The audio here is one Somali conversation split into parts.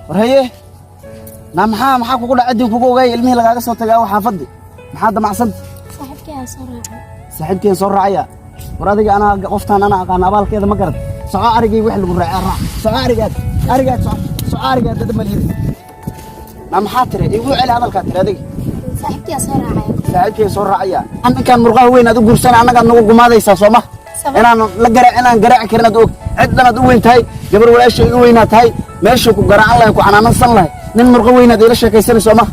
warhaye na maxaa kugu dhacay kugu ogaay ilmihi lagaaga soo tagay xaafadii maxaa damacsan saaxiibkeen soo raacaya war adiga ana qoftaan ana aqaan abaalkeeda ma garad soo arigay wax lagu raacay raac soo arigaad dad maliyay na maxaa tire igu celi hadalka tire adiga saaxiibkeen soo raacaya ankan murqaha weyn aad u guursan anaga nagu gumaadaysa Soomaa inaan la garaac karin aad og ciddan aad u weyn tahay gabar walaashay igu weynaa tahay meesha ku garaacan lahayn ku xanaansan lahayn nin murqa weyn aad ila sheekaysan Soomaa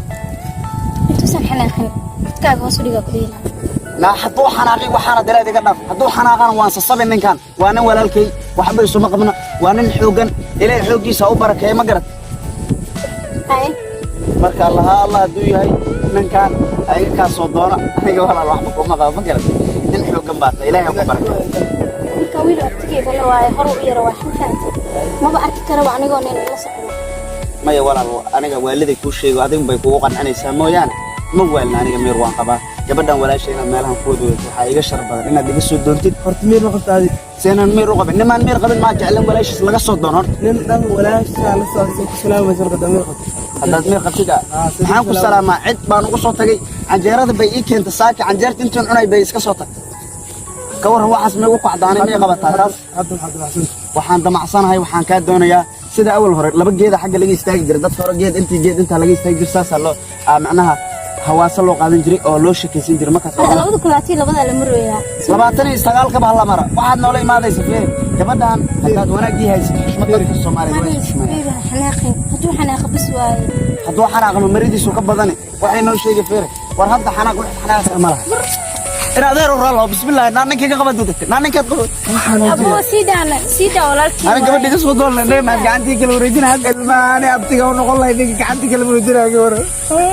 intu san xanaaqin dadkaaga hoos u dhiga ku deena la hadduu xanaaqi waxaana dalaad iga dhaaf hadduu xanaaqan waan sasabay ninkan waa nin walaalkay waxba isuma qabna waa nin xoogan ilaahay xoogiisa u barakeey ma garad ay marka Allah haduu yahay ninkan ayaga ka soo doona aniga walaal waxba kuma qabo ma garad nin xoogan baad ilaahay ku barakeey ninka wiil waqtigeeda la waay hor u yara wax fahanti ma ba arki karo anigoo nin la socdo maya walaal aniga waaliday ku sheego adigu bay kugu qancinaysaa mooyaan ma waalna aniga meer waan qabaa gabadhan walaashayna meelahan ku wado waxa iga shar badan inaad iga soo doontid horta meer waqtaadi seenan meer u qabin niman meer qabin ma jeclan walaashiis laga soo doono horta nin dhan walaasha la soo ku salaamayso horta meer qabin haddaad meer qabtiga maxaan ku salaamaa cid baan ugu soo tagay canjeerada bay ii keentay saaki canjeerta intaan cunay bay iska soo tag ka waran waxaas ma ugu qacdaanay ma qabataa taas waxaan damacsanahay waxaan ka doonayaa sida awal hore laba geeda xagga laga istaagi jiray dadka hore geed inta laga istaagi jiray saasa loo macnaha hawaasa loo qaadan jiray oo loo shakeysan jiray markaas labada kulaatii labada la marweeyaa 29 ka baa la mara waxaad noola imaadaysa fiir gabadhan hadaad wanaagii haysid xushmadda Soomaaliyeed way xushmadda xanaaqin hadduu xanaaqa bas waaye hadduu xanaaqno maridiisu ka badani waxay noo sheegay fiir war hadda xanaaq wax xanaaq ma laha ina adeer raallo bismillaah naaninka ka qabad dadka naaninka qabad abo sida walaalkii ana gabadhiga soo doonay ma gacantii kala wareejina hal ilmaani abtiga oo noqon lahayd gacantii kala wareejina gabar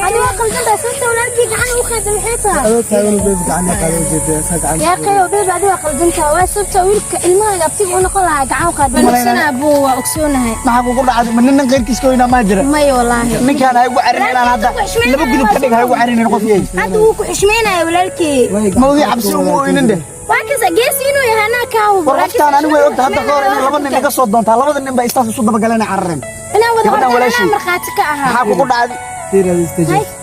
adiga qaldan soo walaalkii gacan u qaadan xeeta adoo taagan beeb gacan qaado jeedaa gacan yaa qayo beeb adiga qaldanka waa sabta wiilka ilmaha abtiga oo noqon lahaa gacan qaadan sana abo waa ogsoonahay maxaa kugu dhacday ma nin qeyrkiis ka weynaa ma jira may wallahi ninkaan ay ugu carinayaan hadda laba gudub ka dhig hay ugu carinayaan qofkii hadda uu ku xishmeenayo walaalkii mawdi cabsi ugu weyninde waa kaza geesino yahana kaaw warqtaan anigu way ogtahay hadda hore in laba nin iga soo doontaa labada nin bay istaas isu daba galeen carareen ina wada walaashay marxaati ka ahaa maxaa kugu dhacday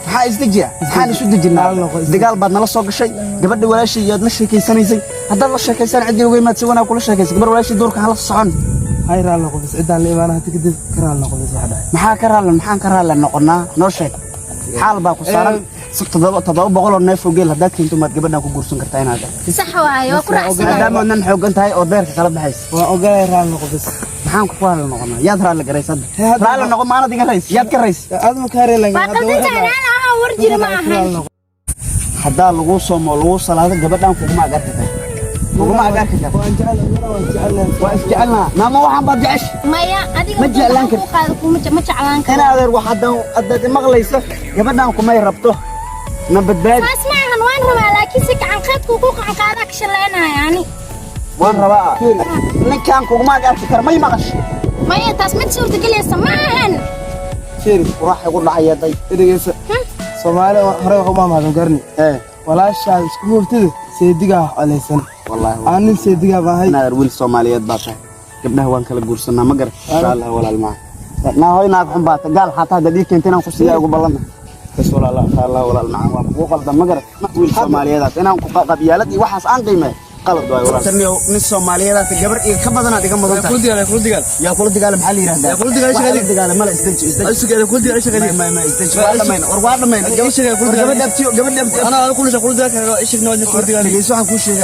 maxaa isdejiya maxaan isu dejinaa dagaal baad nala soo gashay gabadha walaashay yaad la sheekaysanaysay haddaad la sheekaysan cidii uga imaad si wanaag kula sheekaysay gabar walaashay doorka hala socon hay raal noqo bis cidaan la imaanaha tigid karaal noqo bis waxa maxaan ka raal noqonaa noo sheeg xaal baa ku saaran تضرب بقول الناس وجيل هداك أنتم ما تجيبنا كوجورسون كرتين هذا صح وعي وكرة دام أن نحوج أنت هاي أودير كلام بحيس وأوجي رال نقبس محن كفار النقمة ياد رال الجريس هذا رال النقمة ما أنا تيجي رئيس ياد كرئيس هذا مكاري لين فقدت أنا ورجل معها هذا الغوص ملوص هذا جبنا فوق ما قدرت وما قدرت وأجعلنا ما واحد بدعش ما يا أديك ما تعلانك أنا هذا واحد أدى مغليسة جبنا كم يربطه نبدأ اسمع وين ربع لكن سك عن خد كوكو عن قادك شلنا يعني وين ربع نكان كوكو ما قال فكر ما يمغش ما يتسمت صورة قليل سماهن شيري وراح يقول لها يا ضي إدريس سومالي هرب ما ما قرني ولا الشعب سكمور تدي سيدقة على سنة والله أنا سيدقة باهي أنا أروي سوماليات باشا جبناه وان كلا جورسنا ما قر قال له ولا الماء نا هاي ناقم بات قال حتى هذا كنتنا نخشي أقول بالله بس ولا لا قال الله ولا الماء وقال ده ما قر نقول سوماليات أنا قبيلتي وحص عن قيمة قلب دواي ولا ترنيو نص سوماليات الجبر كبدنا دي كم بدنا كل دقال يا كل دقال محلي رهدا كل دقال إيش قال دقال ما لا استنج كل دقال إيش قال ما استنج وارد مين جبر شيء كل دقال جبر دبتي أنا كل شيء كل دقال إيش نودي كل دقال يسوع عن كل شيء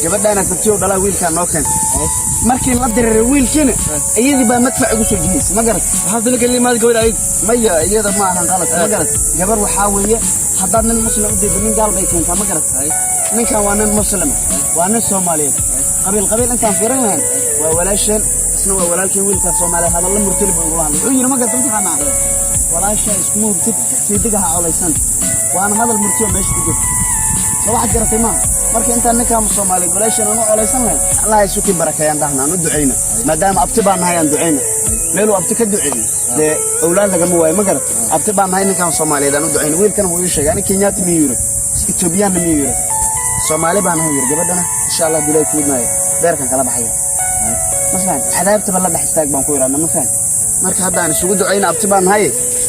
جبر ده أنا تبتيو دلا ويل كان نوكن markii la diray wiilkina iyadii baa madfac ugu soo jiheysay ma garat waxa la galay maad gabadh ay maya iyada ma ahan qalad ma garat gabar waxa weeye haddii nin muslim u diido nin gaal bay keentaa ma garat ninkan waa nin muslim waa nin Soomaaliyeed qabiil intaan fiirinayn waa walaashan isna waa walaalkii wiilka Soomaaliyeed hada la murtili buu ugu lahaa wuxuu yiri ma garat inta walaasha isku murtid siidiga hawlaysan waana hadal murtiyo meesha ku jirta واحد جرتي ما مركي أنت نكام الصومالي قليش أنا ولا يسمع الله يسوكي بركة يندهنا ندعينا ما دام أبتبعنا هاي ندعينا ميلو أبتك الدعينا لأولاد لقى موي ما قرت أبتبعنا هاي نكام الصومالي ده ندعينا ويل كانوا هو يشجع يعني كينيات ميورة إثيوبيان ميورة الصومالي بان هو يرجع بدنا إن شاء الله بلاي كود ناي beerkan kala baxaya مثلا عذابت بالله بحستاق بانكو يرانا مثلا marka hadda aan isugu duceyna abti baan hay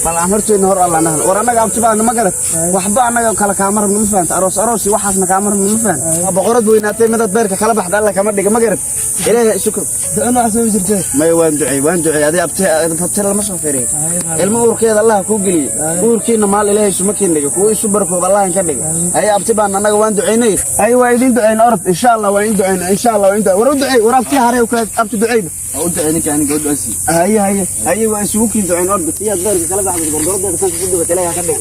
bal aan horteena hor Allah nahan war anaga abti baan ma garad waxba anaga kala kaamar ma faanta aroos waxaasna kaamar ma faanta boqorad weynaatay midad beerka kala baxda Allah kama dhiga ma garad ilaahay shukr ducana asoo jirtay may waan ducey adii abti lama soo feeray ilmo uurkeeda Allah ku galiyo uurkiina maal ilaahay suma keendiga ku isu barkoob Allah in ka dhiga ay abti baan anaga waan duceynay ay waa idin duceyn orod insha Allah waa in duceyn insha Allah waa in war ducey war abti haray ka abti ducey أود عينك يعني قد أسي هاي وأسوق أنت عين أرض فيها غير كلام أحد الغرض ده كان كده بتلاقي هكذا